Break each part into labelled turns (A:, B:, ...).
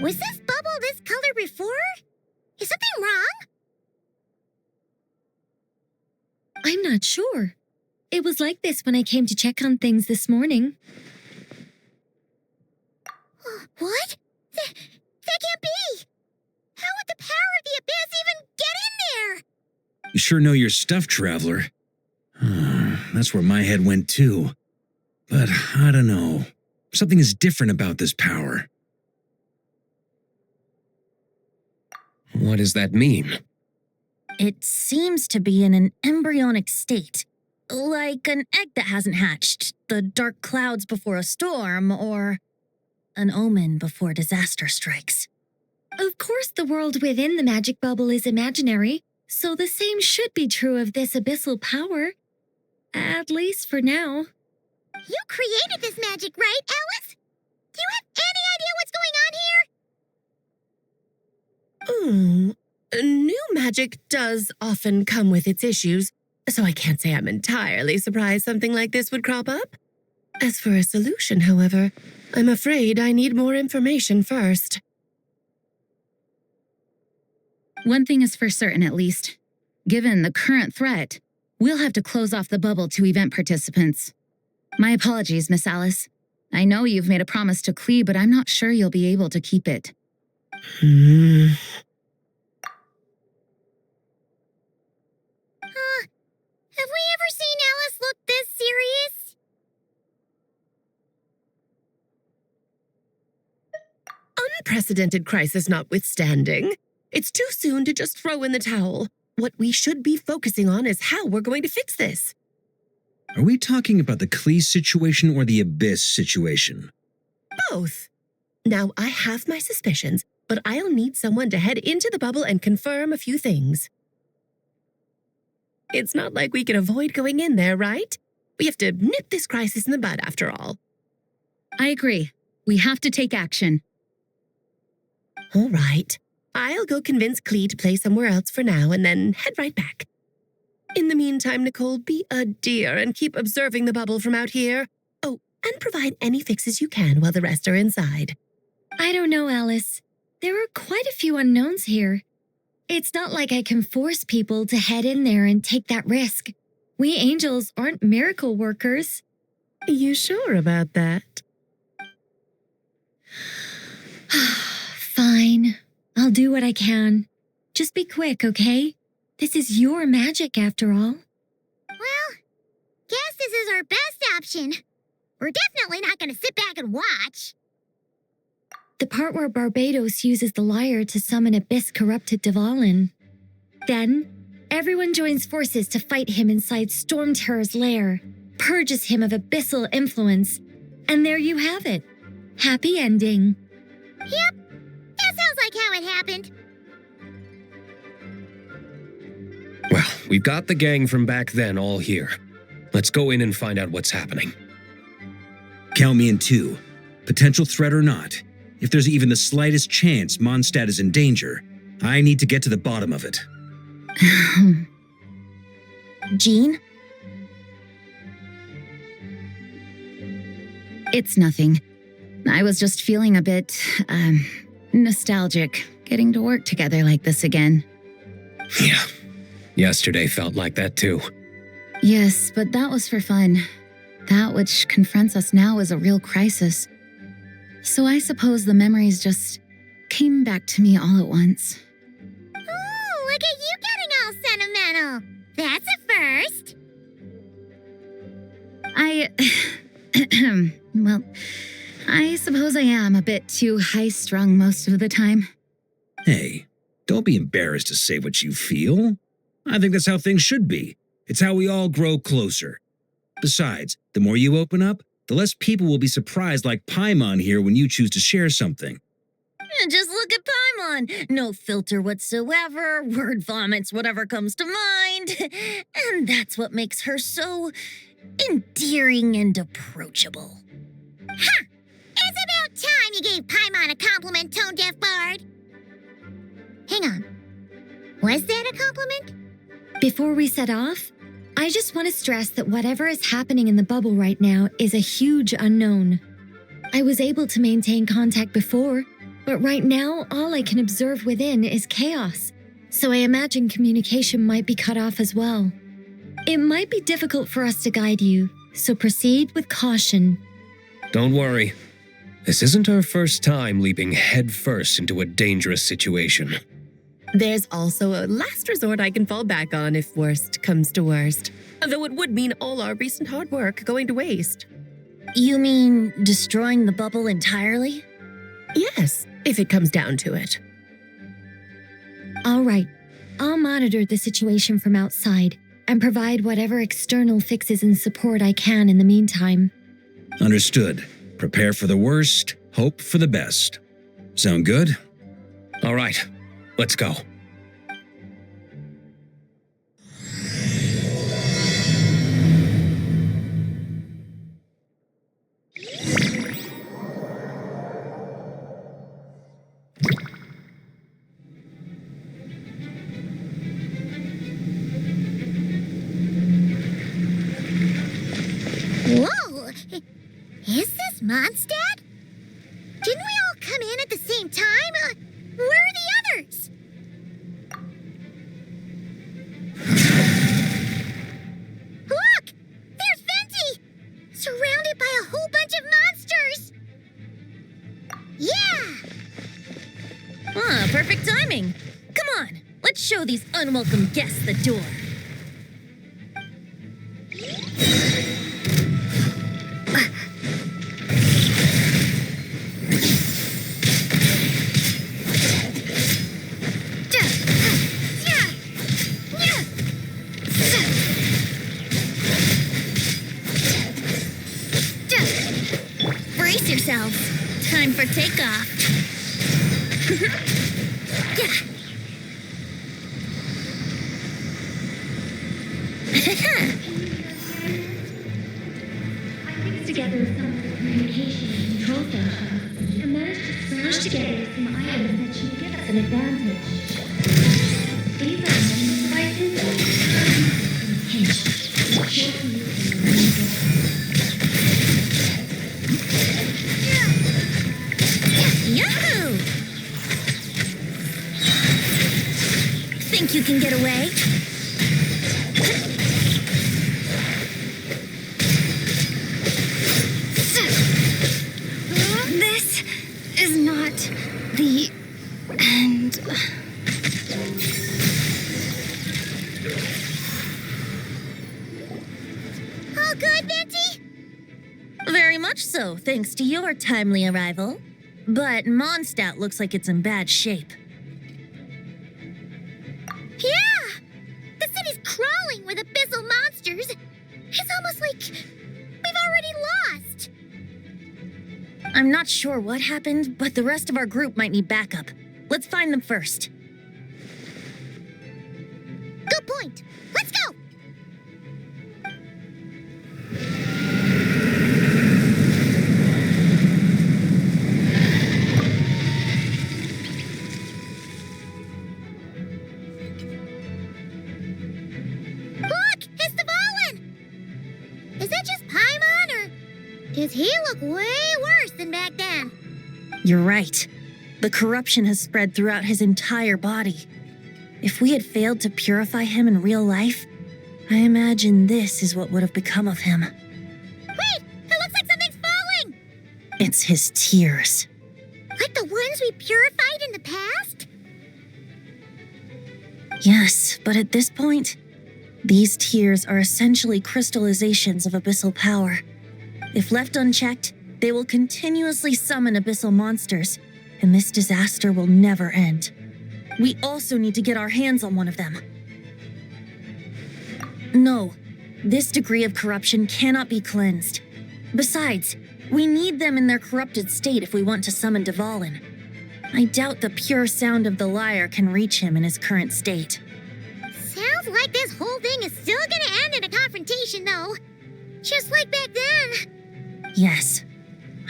A: Was this bubble this color before? Is something wrong?
B: I'm not sure. It was like this when I came to check on things this morning.
A: What? That can't be! How would the power of the abyss even get in there?
C: You sure know your stuff, traveler. That's where my head went too. But I don't know. Something is different about this power.
D: What does that mean?
B: It seems to be in an embryonic state. Like an egg that hasn't hatched, the dark clouds before a storm, or an omen before disaster strikes. Of course, the world within the magic bubble is imaginary, so the same should be true of this abyssal power. At least for now.
A: You created this magic, right, Alice? Do you have any idea what's going on here?
E: New magic does often come with its issues, so I can't say I'm entirely surprised something like this would crop up. As for a solution, however, I'm afraid I need more information first.
F: One thing is for certain, at least. Given the current threat, we'll have to close off the bubble to event participants. My apologies, Miss Alice. I know you've made a promise to Klee, but I'm not sure you'll be able to keep it.
A: Have we ever seen Alice look this serious?
E: Unprecedented crisis notwithstanding, it's too soon to just throw in the towel. What we should be focusing on is how we're going to fix this.
C: Are we talking about the Klee situation or the Abyss situation?
E: Both. Now, I have my suspicions, but I'll need someone to head into the bubble and confirm a few things. It's not like we can avoid going in there, right? We have to nip this crisis in the bud, after all.
F: I agree. We have to take action.
E: All right. I'll go convince Klee to play somewhere else for now and then head right back. In the meantime, Nicole, be a dear and keep observing the bubble from out here. Oh, and provide any fixes you can while the rest are inside.
B: I don't know, Alice. There are quite a few unknowns here. It's not like I can force people to head in there and take that risk. We angels aren't miracle workers.
E: You sure about that?
B: Fine. I'll do what I can. Just be quick, okay? This is your magic, after all.
A: Well, guess this is our best option. We're definitely not going to sit back and watch.
B: The part where Barbados uses the lyre to summon abyss-corrupted Dvalin. Then, everyone joins forces to fight him inside Storm Terror's lair, purges him of abyssal influence, and there you have it. Happy ending.
A: Yep, that sounds like how it happened.
D: Well, we've got the gang from back then all here. Let's go in and find out what's happening.
C: Count me in too. Potential threat or not. If there's even the slightest chance Mondstadt is in danger, I need to get to the bottom of it.
B: Jean?
F: It's nothing. I was just feeling a bit, nostalgic, getting to work together like this again.
D: Yeah, Yesterday felt like that too.
F: Yes, but that was for fun. That which confronts us now is a real crisis. So I suppose the memories just came back to me all at once.
A: Ooh, look at you getting all sentimental. That's a first.
F: Well, I suppose I am a bit too high-strung most of the time.
C: Hey, don't be embarrassed to say what you feel. I think that's how things should be. It's how we all grow closer. Besides, the more you open up, the less people will be surprised like Paimon here when you choose to share something.
B: Just look at Paimon. No filter whatsoever, word vomits whatever comes to mind. And that's what makes her so endearing and approachable.
A: Ha! It's about time you gave Paimon a compliment, tone-deaf bard. Hang on. Was that a compliment?
G: Before we set off, I just want to stress that whatever is happening in the bubble right now is a huge unknown. I was able to maintain contact before, but right now all I can observe within is chaos, so I imagine communication might be cut off as well. It might be difficult for us to guide you, so proceed with caution.
D: Don't worry. This isn't our first time leaping headfirst into a dangerous situation.
E: There's also a last resort I can fall back on if worst comes to worst. Though it would mean all our recent hard work going to waste.
B: You mean destroying the bubble entirely?
E: Yes, if it comes down to it.
G: All right, I'll monitor the situation from outside and provide whatever external fixes and support I can in the meantime.
C: Understood. Prepare for the worst, hope for the best. Sound good?
D: All right, let's go.
A: Whoa! Is this Mondstadt? Didn't we all come in at the same time? Where are the others? Look! There's Venti! Surrounded by a whole bunch of monsters! Yeah!
B: Ah, perfect timing. Come on, let's show these unwelcome guests the door.
A: Brace yourselves. Time for takeoff. Yeah.
G: I pieced together some communication and control functions and managed to smash together some items that should give us an advantage. These items devices and pinch.
A: Yahoo! Think you can get away?
G: This is not the end.
A: All good, Venti?
B: Very much so, thanks to your timely arrival. But Mondstadt looks like it's in bad shape.
A: Yeah! The city's crawling with abyssal monsters. It's almost like we've already lost.
B: I'm not sure what happened, but the rest of our group might need backup. Let's find them first.
A: Good point. Let's go! Look! It's the Valen! Is that just Paimon, or does he look way worse than back then?
B: You're right. The corruption has spread throughout his entire body. If we had failed to purify him in real life, I imagine this is what would have become of him.
A: Wait! It looks like something's falling!
B: It's his tears.
A: Like the ones we purified in the past?
B: Yes, but at this point, these tears are essentially crystallizations of abyssal power. If left unchecked, they will continuously summon abyssal monsters, and this disaster will never end. We also need to get our hands on one of them. No, this degree of corruption cannot be cleansed. Besides, we need them in their corrupted state if we want to summon Dvalin. I doubt the pure sound of the lyre can reach him in his current state.
A: Sounds like this whole thing is still gonna end in a confrontation, though. Just like back then.
B: Yes.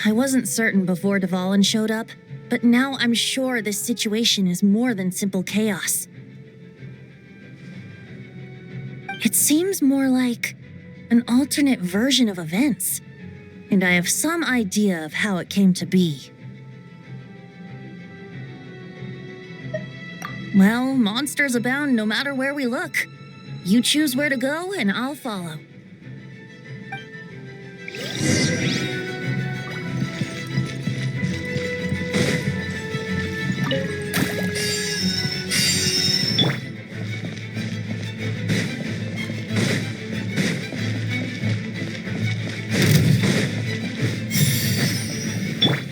B: I wasn't certain before Dvalin showed up, but now I'm sure this situation is more than simple chaos. It seems more like an alternate version of events, and I have some idea of how it came to be. Well, monsters abound no matter where we look. You choose where to go, and I'll follow.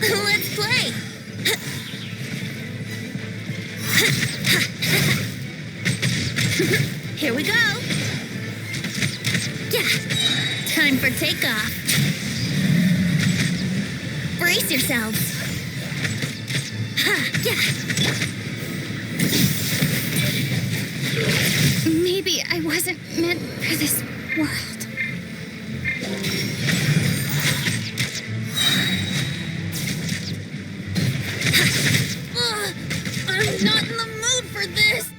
A: Let's play!
B: Here we go!
A: Yeah! Time for takeoff. Brace yourselves. Yeah! Maybe I wasn't meant for this world.
B: I'm not in the mood for this!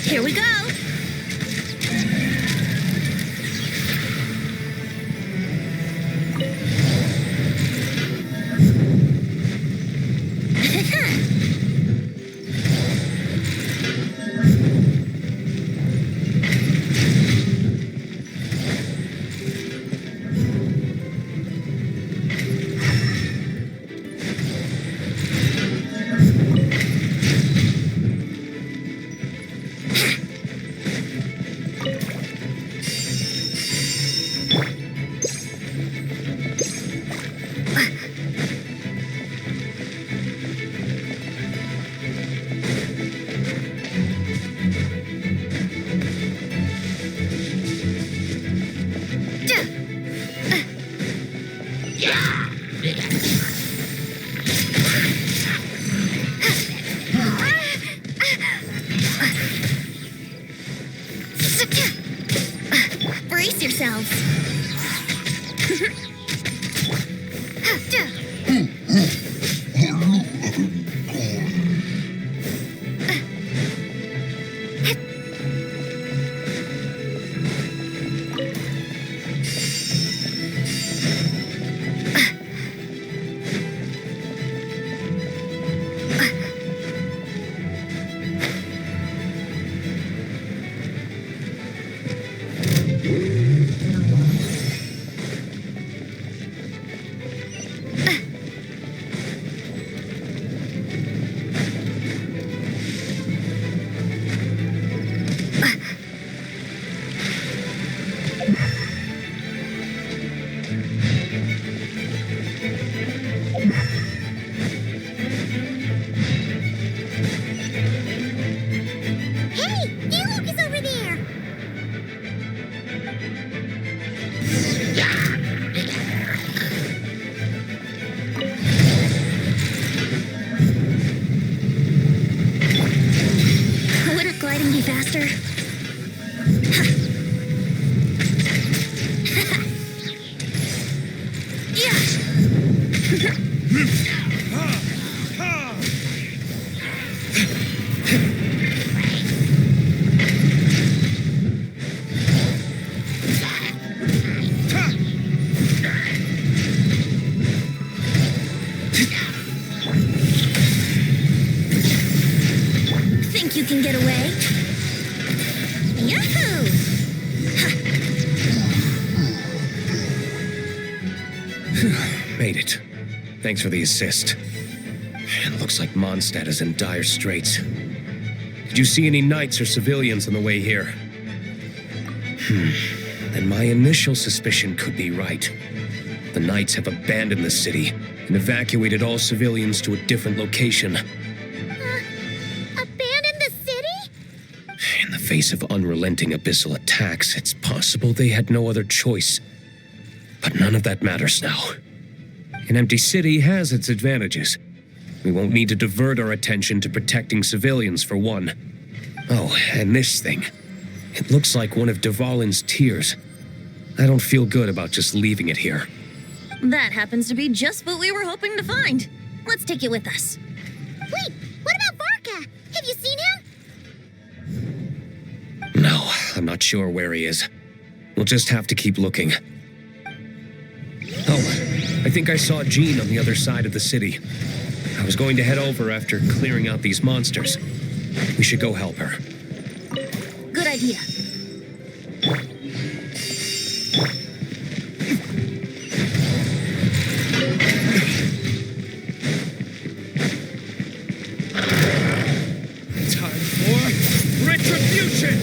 B: Here we go!
A: Brace yourselves.
B: faster. can get away.
A: Yahoo!
D: Made it. Thanks for the assist. It looks like Mondstadt is in dire straits. Did you see any knights or civilians on the way here? Then my initial suspicion could be right. The knights have abandoned the city and evacuated all civilians to a different location.
A: Abandon the city?
D: In the face of unrelenting abyssal attacks, it's possible they had no other choice. But none of that matters now. An empty city has its advantages. We won't need to divert our attention to protecting civilians for one. Oh, and this thing. It looks like one of Dvalin's tears. I don't feel good about just leaving it here.
B: That happens to be just what we were hoping to find. Let's take it with us.
A: Wait, what about Varka? Have you seen him?
D: No, I'm not sure where he is. We'll just have to keep looking. Oh, I think I saw Jean on the other side of the city. I was going to head over after clearing out these monsters. We should go help her.
B: Good idea.
C: Time for retribution!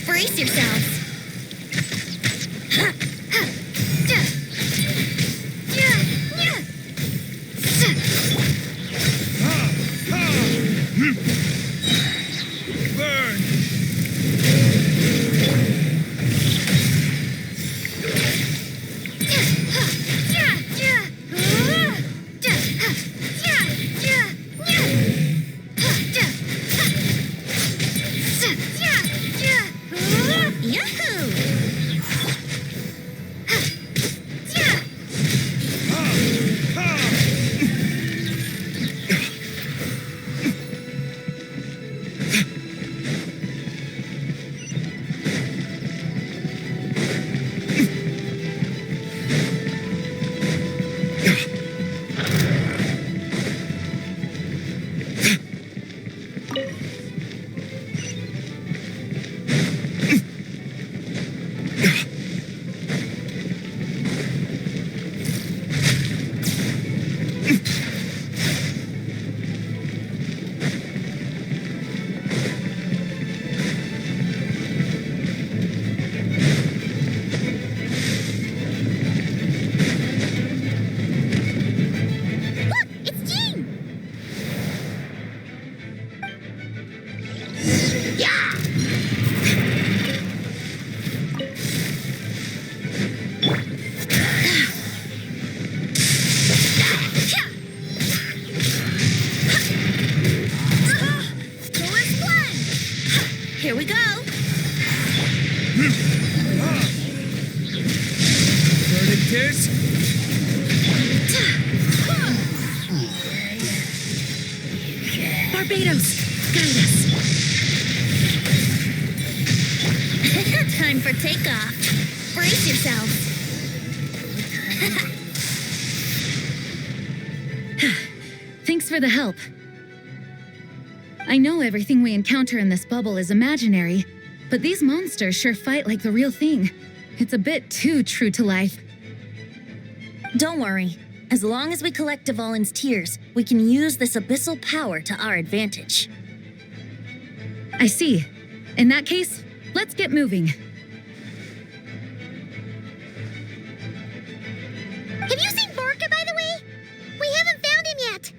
A: Brace yourselves.
C: Burn!
B: Here we go.
C: Verdict is...
E: Barbados, guide us.
B: Time for takeoff. Brace yourself.
F: Thanks for the help. I know everything we encounter in this bubble is imaginary, but these monsters sure fight like the real thing. It's a bit too true to life.
B: Don't worry. As long as we collect Dvalin's tears, we can use this abyssal power to our advantage.
F: I see. In that case, let's get moving.
A: Have you seen Varka, by the way? We haven't found him yet.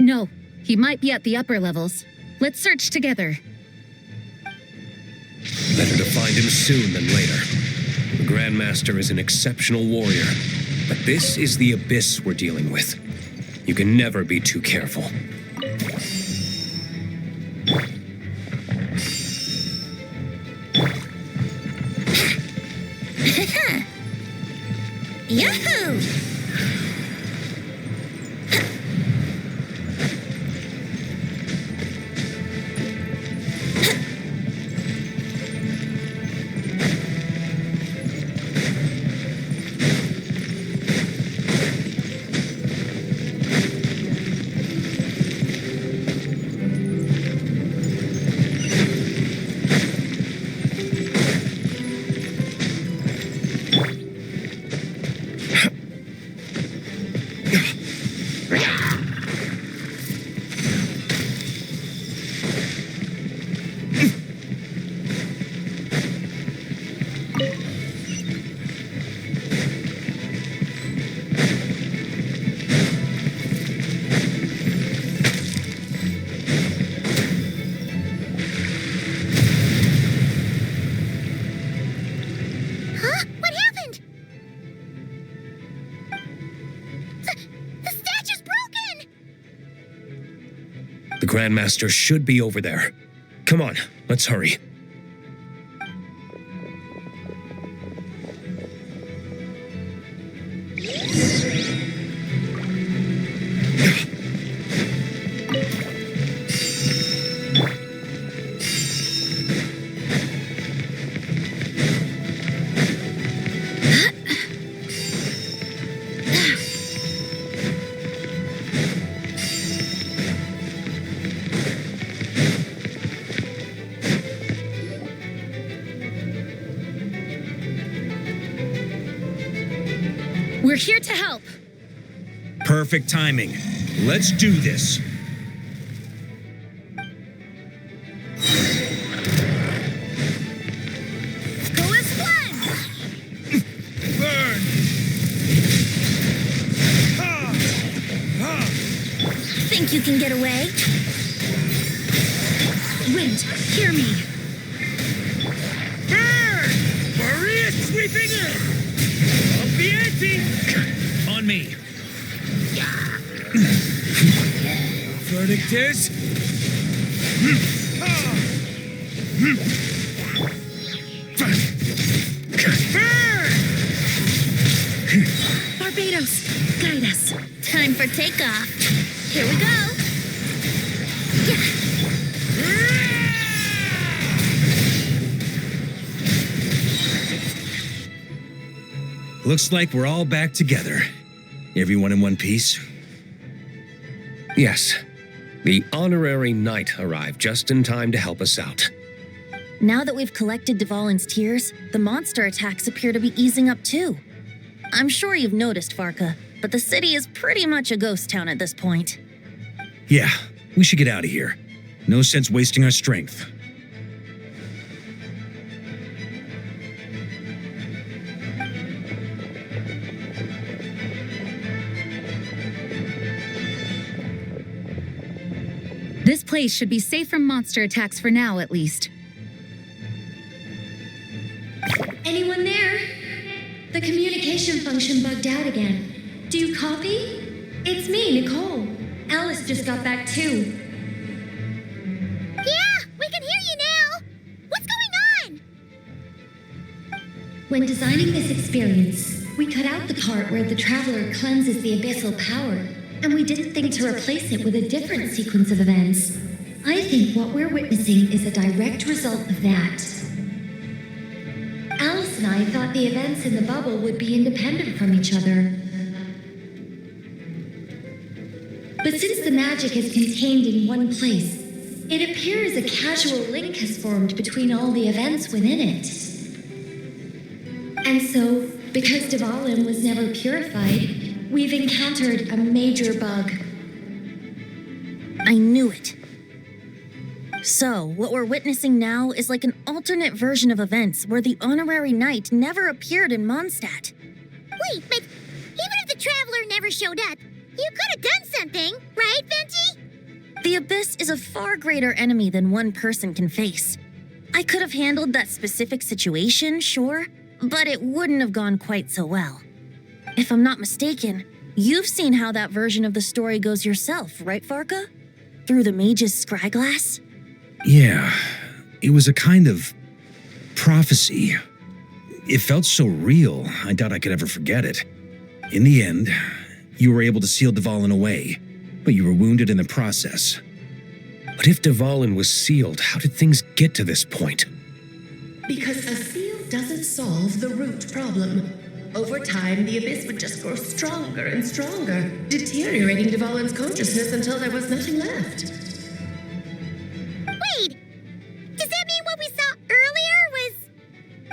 F: No, he might be at the upper levels. Let's search together.
D: Better to find him soon than later. The Grandmaster is an exceptional warrior, but this is the abyss we're dealing with. You can never be too careful.
A: Yahoo!
D: Grandmaster should be over there. Come on, let's hurry.
F: We're here to help.
C: Perfect timing. Let's do this.
A: Go as one!
C: Burn!
B: Think you can get away?
F: Wind, hear me.
C: Burn! Maria sweeping in! Up the ante! On me. Verdict is... Burn!
F: Barbados, guide us.
B: Time for takeoff. Here we go.
C: Looks like we're all back together. Everyone in one piece?
D: Yes. The honorary knight arrived just in time to help us out.
B: Now that we've collected Dvalin's tears, the monster attacks appear to be easing up too. I'm sure you've noticed, Farka, but the city is pretty much a ghost town at this point.
C: Yeah, we should get out of here. No sense wasting our strength.
F: This place should be safe from monster attacks for now, at least.
G: Anyone there? The communication function bugged out again. Do you copy? It's me, Nicole. Alice just got back too.
A: Yeah, we can hear you now! What's going on?
G: When designing this experience, we cut out the part where the traveler cleanses the abyssal power, and we didn't think to replace it with a different sequence of events. I think what we're witnessing is a direct result of that. Alice and I thought the events in the bubble would be independent from each other. But since the magic is contained in one place, it appears a casual link has formed between all the events within it. And so, because Dvalin was never purified, we've encountered a major bug.
B: I knew it. So, what we're witnessing now is like an alternate version of events where the honorary knight never appeared in Mondstadt.
A: Wait, but even if the traveler never showed up, you could have done something, right, Venti?
B: The Abyss is a far greater enemy than one person can face. I could have handled that specific situation, sure, but it wouldn't have gone quite so well. If I'm not mistaken, you've seen how that version of the story goes yourself, right, Farka? Through the mage's scryglass?
C: Yeah, it was a kind of prophecy. It felt so real, I doubt I could ever forget it. In the end, you were able to seal Dvalin away, but you were wounded in the process.
D: But if Dvalin was sealed, how did things get to this point?
E: Because a seal doesn't solve the root problem. Over time, the abyss would just grow stronger and stronger, deteriorating Dvalin's consciousness until there was nothing left.
A: Wait! Does that mean what we saw earlier was...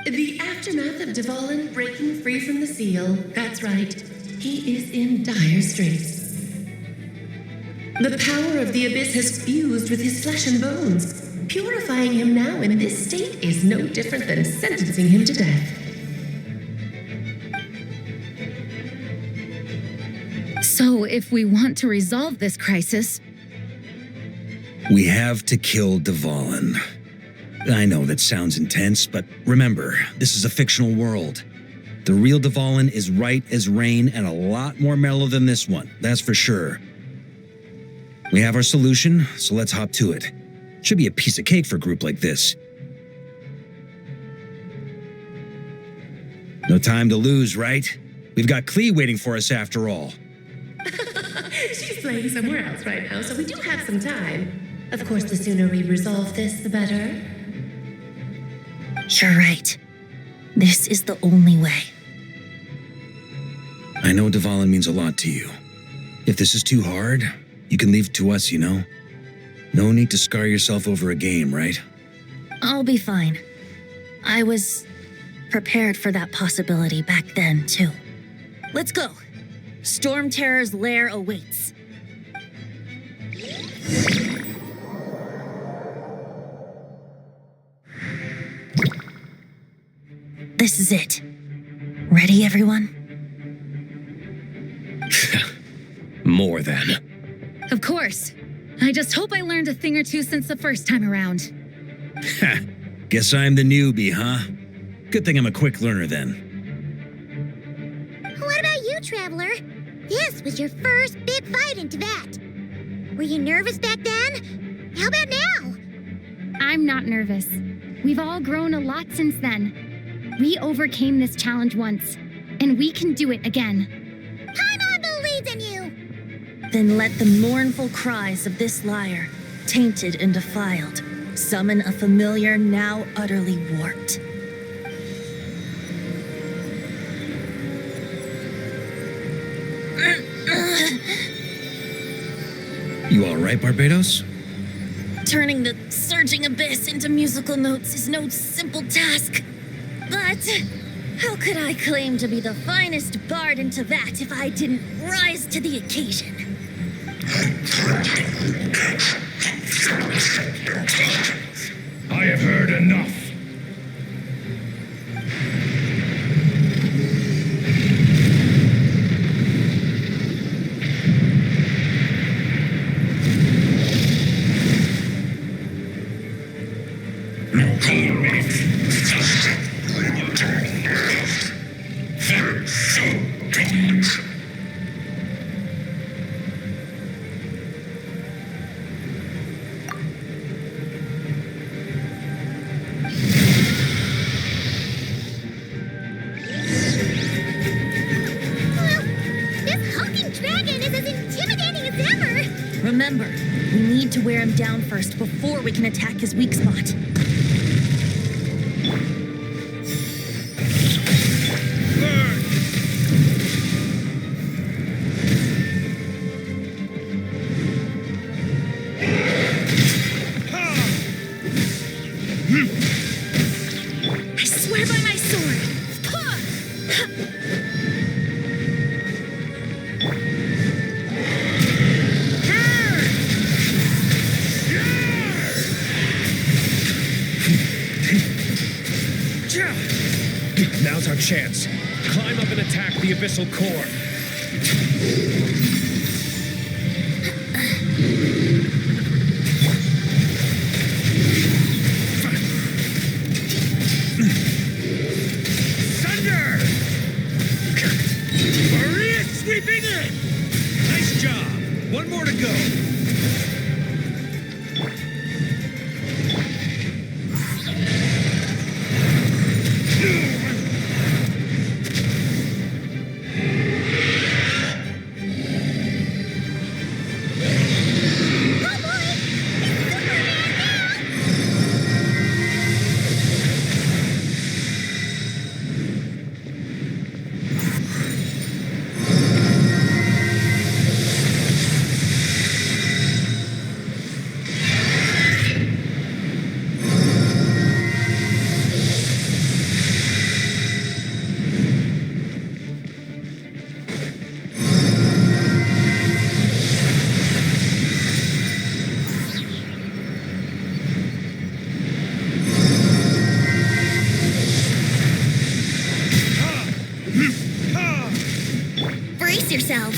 E: The aftermath of Dvalin breaking free from the seal, that's right. He is in dire straits. The power of the abyss has fused with his flesh and bones. Purifying him now in this state is no different than sentencing him to death.
F: So, if we want to resolve this crisis,
C: We have to kill Dvalin. I know that sounds intense, but remember, this is a fictional world. The real Dvalin is right as rain and a lot more mellow than this one, that's for sure. We have our solution, so let's hop to it. Should be a piece of cake for a group like this. No time to lose, right? We've got Klee waiting for us after all.
E: She's playing somewhere else right now, so we do have some time. Of course, the sooner we resolve this, the better.
B: You're right. This is the only way.
C: I know Dvalin means a lot to you. If this is too hard, you can leave it to us, you know? No need to scar yourself over a game, right?
B: I'll be fine. I was prepared for that possibility back then, too. Let's go. Storm Terror's lair awaits. This is it. Ready, everyone?
D: More than.
F: Of course. I just hope I learned a thing or two since the first time around.
C: Ha! Guess I'm the newbie, huh? Good thing I'm a quick learner then.
A: What about you, Traveler? This was your first big fight in Tibet. Were you nervous back then? How about now?
H: I'm not nervous. We've all grown a lot since then. We overcame this challenge once, and we can do it again.
A: Paimon believes in you!
B: Then let the mournful cries of this lyre, tainted and defiled, summon a familiar now utterly warped.
C: You all right, Barbados?
B: Turning the surging abyss into musical notes is no simple task. But how could I claim to be the finest bard in Tibet if I didn't rise to the occasion?
D: I have heard enough.
B: Remember, we need to wear him down first before we can attack his weak spot. I swear by my sword!
D: Now's our chance. Climb up and attack the abyssal core. Thunder!
C: Maria sweeping in! Nice job. One more to go.
B: Brace yourselves.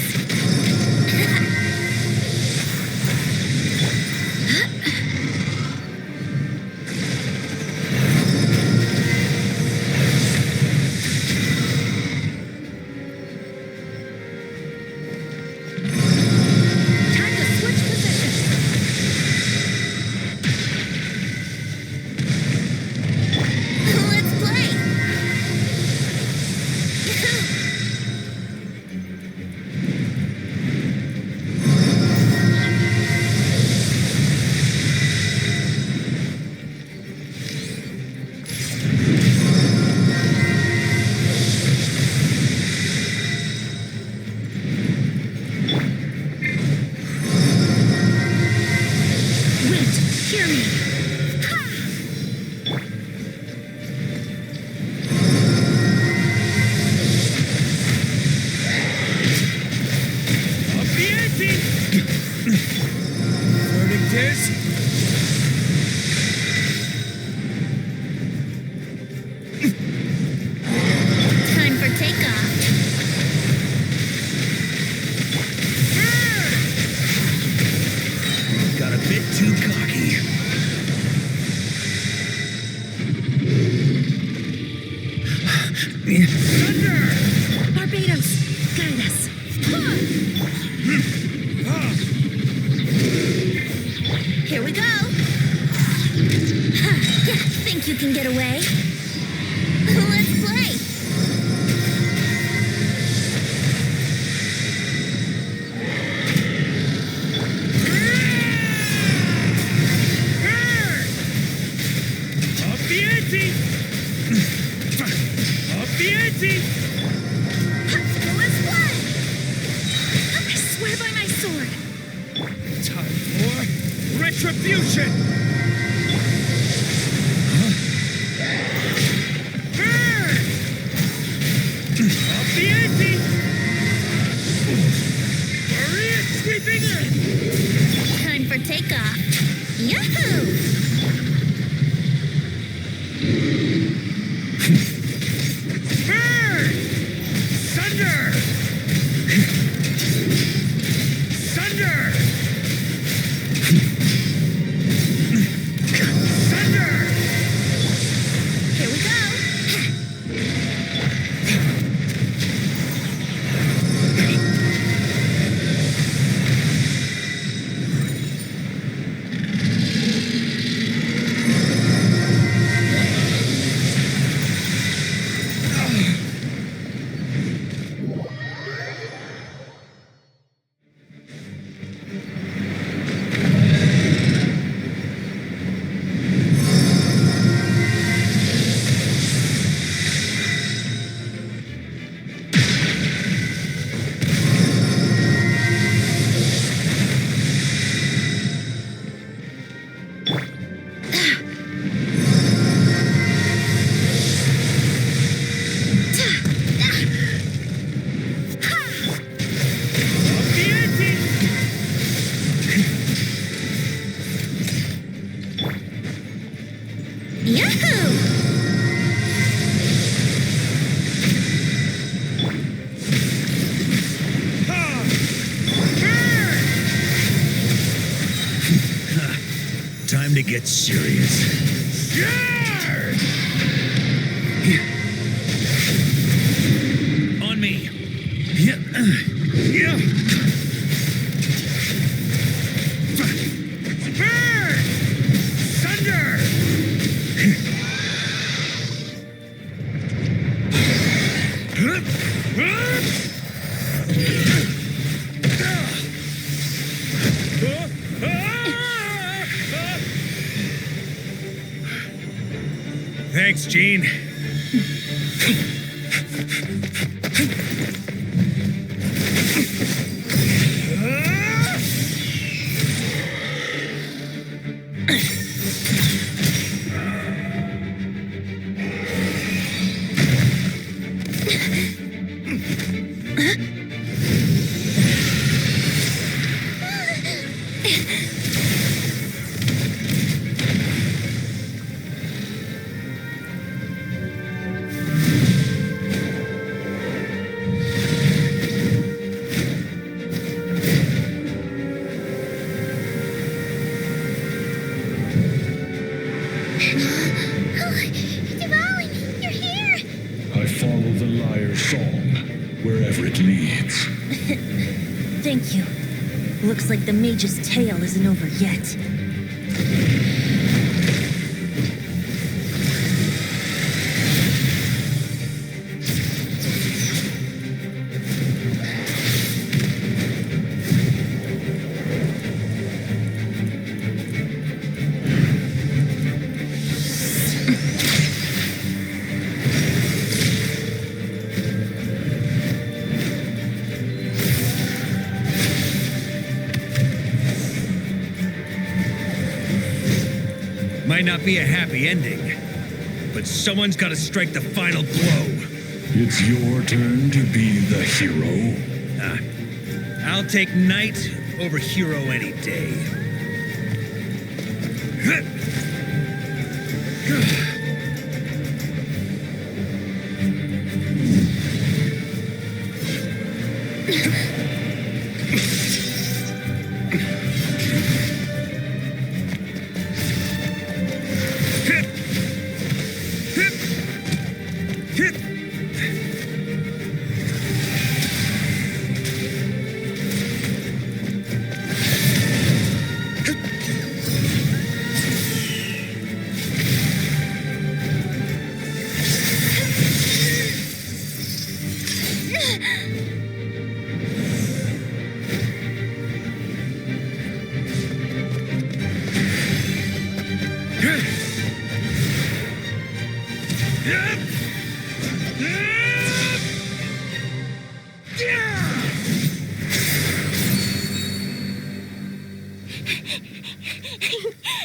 H: Time to switch positions.
B: Barbados, guide us. Here we go. Yeah, think you can get away? Let's play.
C: Up the ante! Up the ante!
B: Let's play. I swear by my sword.
C: Time for retribution! Burn! Up the ante! Maria sweeping in!
B: Time for takeoff. Yahoo!
C: Burn! Thunder! Thunder! Thunder!
B: Here we go. Yahoo!
C: Time to get serious. On me. Burn! Thunder! Thanks, Gene.
A: Devouring, you're here!
I: I follow the liar's song, wherever it leads.
B: Thank you. Looks like the mage's tale isn't over yet.
C: Might not be a happy ending, but someone's got to strike the final blow.
I: It's your turn to be the hero.
C: I'll take knight over hero any day.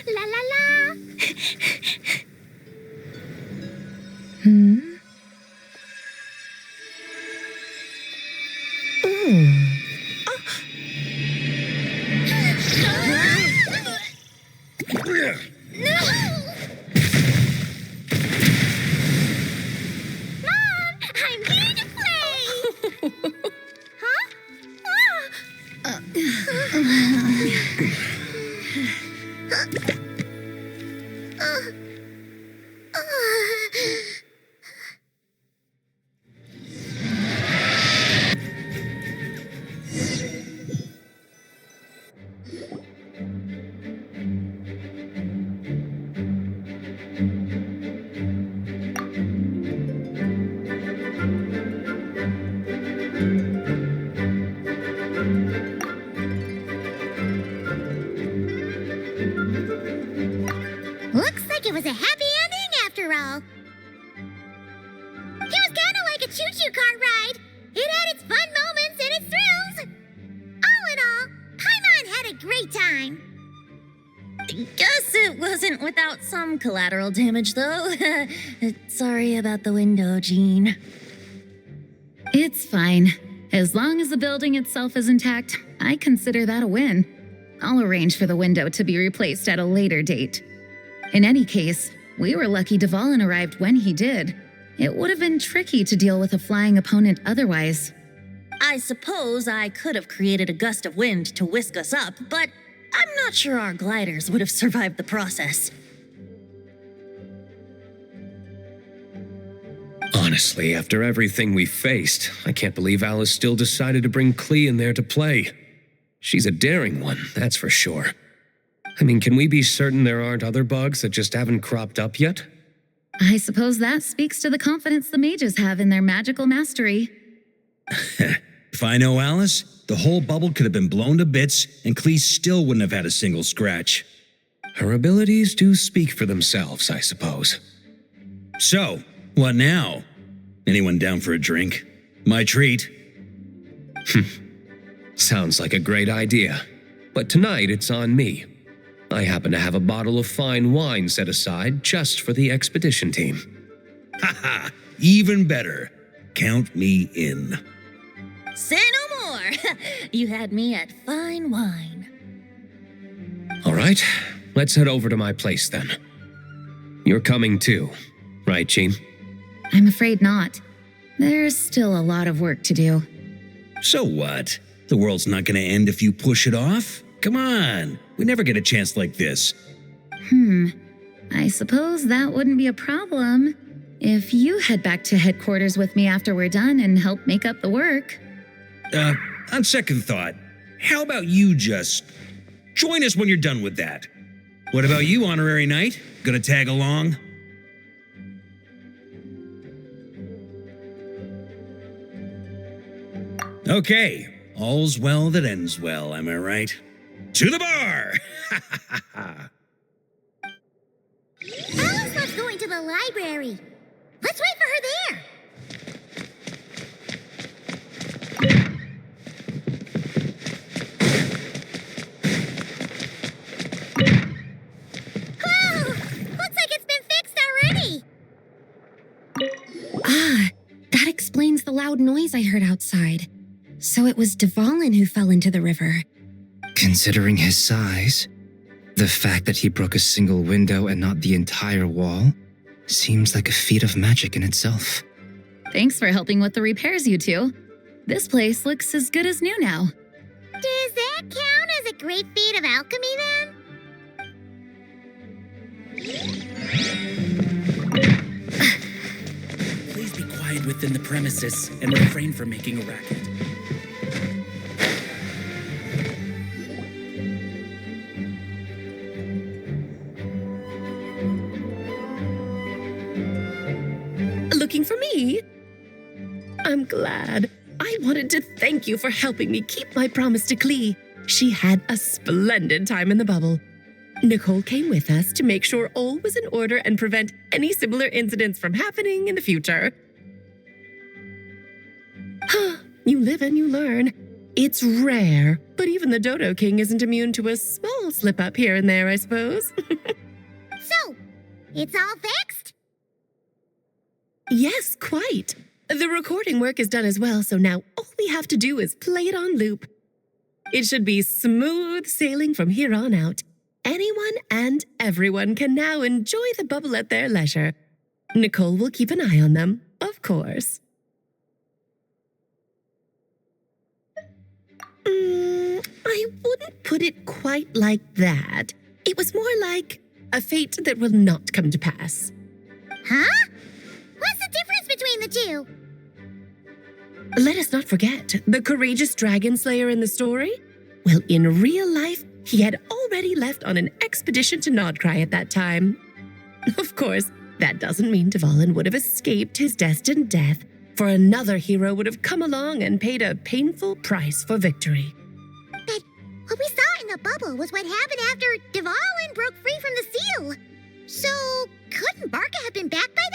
A: La la la. Mom, I'm here to play. Looks like it was a happy ending after all. It was kind of like a choo-choo car ride. It had its fun moments and its thrills. All in all, Paimon had a great time.
B: Guess it wasn't without some collateral damage, though. Sorry about the window, Jean.
F: It's fine. As long as the building itself is intact, I consider that a win. I'll arrange for the window to be replaced at a later date. In any case, we were lucky Dvalin arrived when he did. It would have been tricky to deal with a flying opponent otherwise.
B: I suppose I could have created a gust of wind to whisk us up, but I'm not sure our gliders would have survived the process.
D: Honestly, after everything we faced, I can't believe Alice still decided to bring Klee in there to play. She's a daring one, that's for sure. I mean, can we be certain there aren't other bugs that just haven't cropped up yet?
F: I suppose that speaks to the confidence the mages have in their magical mastery.
C: If I know Alice, the whole bubble could have been blown to bits, and Klee still wouldn't have had a single scratch.
D: Her abilities do speak for themselves, I suppose.
C: So, what now? Anyone down for a drink? My treat.
D: Sounds like a great idea. But tonight it's on me. I happen to have a bottle of fine wine set aside just for the expedition team.
C: Haha, even better. Count me in.
B: Say no more. You had me at fine wine.
D: All right, let's head over to my place then. You're coming too, right, Jean?
F: I'm afraid not. There's still a lot of work to do.
C: So what? The world's not gonna end if you push it off? Come on, we never get a chance like this.
F: I suppose that wouldn't be a problem if you head back to headquarters with me after we're done and help make up the work.
C: On second thought, how about you just join us when you're done with that? What about you, Honorary Knight? Gonna tag along? Okay, all's well that ends well, am I right? To the bar!
A: Alice loves going to the library. Let's wait for her there. Whoa! Looks like it's been fixed already.
G: Ah, that explains the loud noise I heard outside. So it was Dvalin who fell into the river.
J: Considering his size, the fact that he broke a single window and not the entire wall seems like a feat of magic in itself.
F: Thanks for helping with the repairs, you two. This place looks as good as new now.
A: Does that count as a great feat of alchemy then?
K: Please be quiet within the premises and refrain from making a racket.
E: Looking for me? I'm glad. I wanted to thank you for helping me keep my promise to Klee. She had a splendid time in the bubble. Nicole came with us to make sure all was in order and prevent any similar incidents from happening in the future. You live and you learn. It's rare, but even the Dodo King isn't immune to a small slip-up here and there, I suppose.
A: So, it's all fixed?
E: Yes, quite. The recording work is done as well, so now all we have to do is play it on loop. It should be smooth sailing from here on out. Anyone and everyone can now enjoy the bubble at their leisure. Nicole will keep an eye on them, of course. I wouldn't put it quite like that. It was more like a fate that will not come to pass.
A: Huh? What's the difference between the two?
E: Let us not forget the courageous dragon slayer in the story. Well, in real life, he had already left on an expedition to Nodcry at that time. Of course, that doesn't mean Dvalin would have escaped his destined death, for another hero would have come along and paid a painful price for victory.
A: But what we saw in the bubble was what happened after Dvalin broke free from the seal. So, couldn't Barca have been back by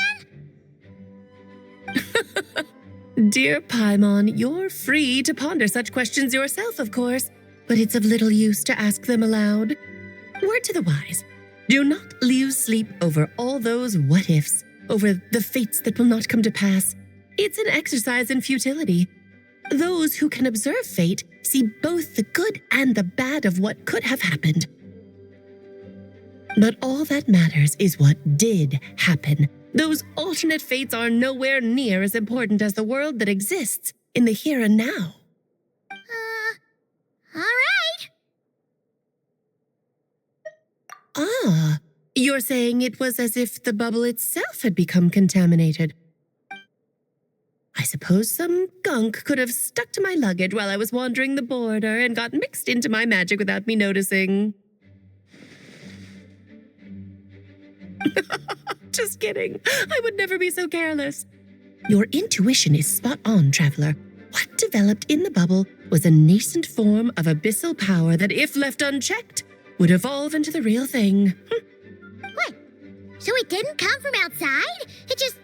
A: then?
E: Dear Paimon, you're free to ponder such questions yourself, of course, but it's of little use to ask them aloud. Word to the wise, do not lose sleep over all those what-ifs, over the fates that will not come to pass. It's an exercise in futility. Those who can observe fate see both the good and the bad of what could have happened. But all that matters is what did happen. Those alternate fates are nowhere near as important as the world that exists in the here and now.
A: All right.
E: Ah, you're saying it was as if the bubble itself had become contaminated. I suppose some gunk could have stuck to my luggage while I was wandering the border and got mixed into my magic without me noticing. Just kidding. I would never be so careless. Your intuition is spot on, traveler. What developed in the bubble was a nascent form of abyssal power that, if left unchecked, would evolve into the real thing.
A: What? So it didn't come from outside? It just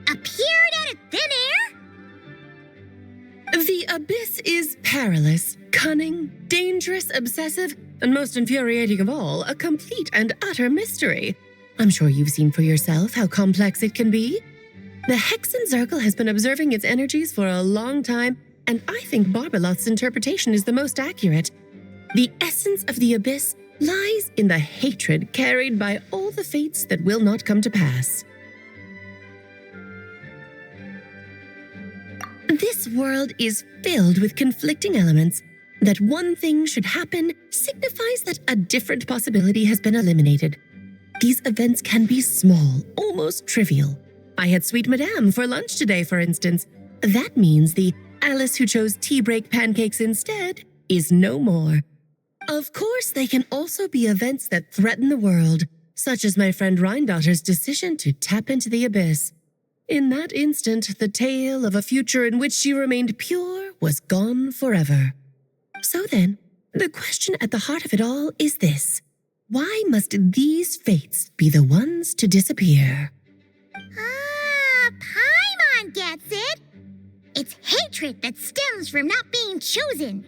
A: appeared out of thin air?
E: The abyss is perilous, cunning, dangerous, obsessive, and most infuriating of all, a complete and utter mystery. I'm sure you've seen for yourself how complex it can be. The Hexen Circle has been observing its energies for a long time, and I think Barbalot's interpretation is the most accurate. The essence of the abyss lies in the hatred carried by all the fates that will not come to pass. This world is filled with conflicting elements. That one thing should happen signifies that a different possibility has been eliminated. These events can be small, almost trivial. I had Sweet Madame for lunch today, for instance. That means the Alice who chose tea break pancakes instead is no more. Of course, they can also be events that threaten the world, such as my friend Rhindotter's decision to tap into the abyss. In that instant, the tale of a future in which she remained pure was gone forever. So then, the question at the heart of it all is this. Why must these fates be the ones to disappear?
A: Paimon gets it. It's hatred that stems from not being chosen.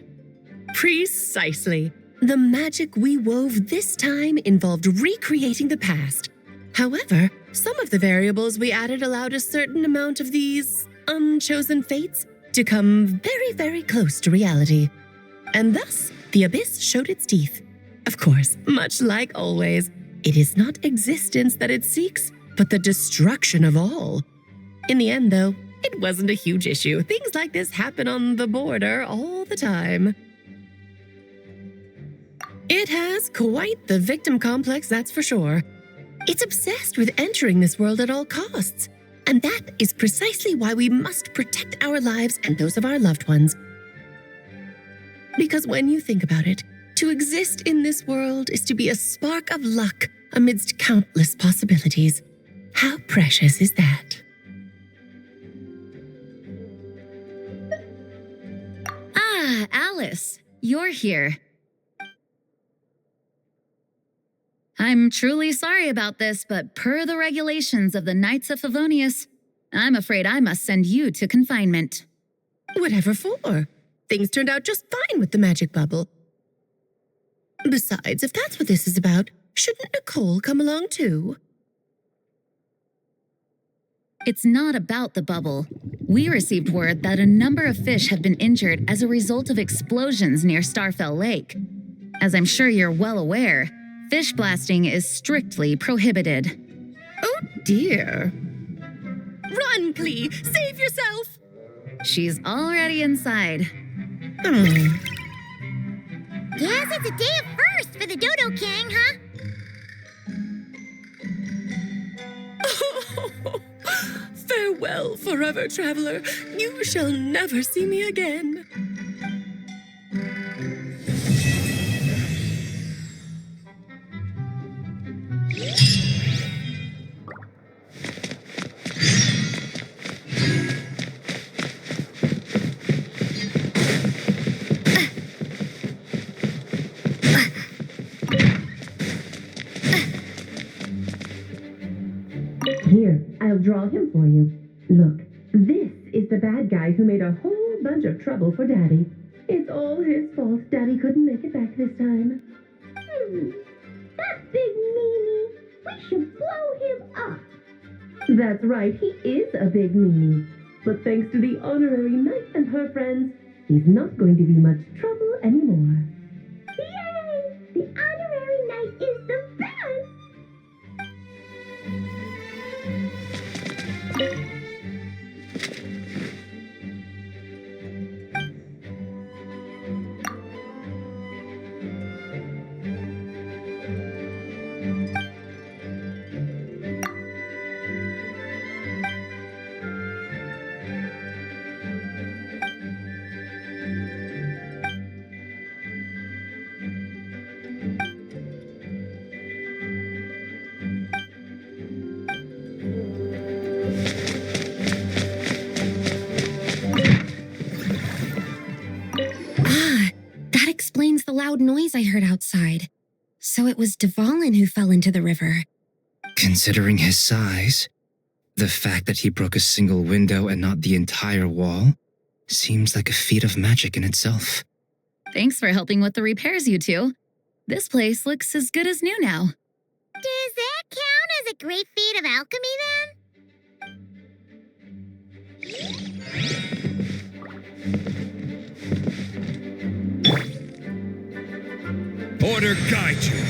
E: Precisely. The magic we wove this time involved recreating the past. However, some of the variables we added allowed a certain amount of these unchosen fates to come very, very close to reality. And thus, the abyss showed its teeth. Of course, much like always, it is not existence that it seeks, but the destruction of all. In the end, though, it wasn't a huge issue. Things like this happen on the border all the time. It has quite the victim complex, that's for sure. It's obsessed with entering this world at all costs. And that is precisely why we must protect our lives and those of our loved ones. Because when you think about it, to exist in this world is to be a spark of luck amidst countless possibilities. How precious is that?
F: Ah, Alice, you're here. I'm truly sorry about this, but per the regulations of the Knights of Favonius, I'm afraid I must send you to confinement.
E: Whatever for? Things turned out just fine with the magic bubble. Besides, if that's what this is about, shouldn't Nicole come along too?
F: It's not about the bubble. We received word that a number of fish have been injured as a result of explosions near Starfell Lake. As I'm sure you're well aware, fish blasting is strictly prohibited.
E: Oh dear. Run, Clee! Save yourself!
F: She's already inside.
A: Guess it's a day of first for the Dodo King, huh?
E: Farewell, forever traveler. You shall never see me again. Here, I'll draw him for you. Look, this is the bad guy who made a whole bunch of trouble for Daddy. It's all his fault Daddy couldn't make it back this time. That big meanie! We should blow him up! That's right, he is a big meanie. But thanks to the honorary knight and her friends, he's not going to be much trouble anymore. Yay! The honorary knight is the best!
G: That explains the loud noise I heard outside. So it was Dvalin who fell into the river.
J: Considering his size, the fact that he broke a single window and not the entire wall seems like a feat of magic in itself.
F: Thanks for helping with the repairs, you two. This place looks as good as new now.
A: Does that count as a great feat of alchemy then?
C: Order guide you.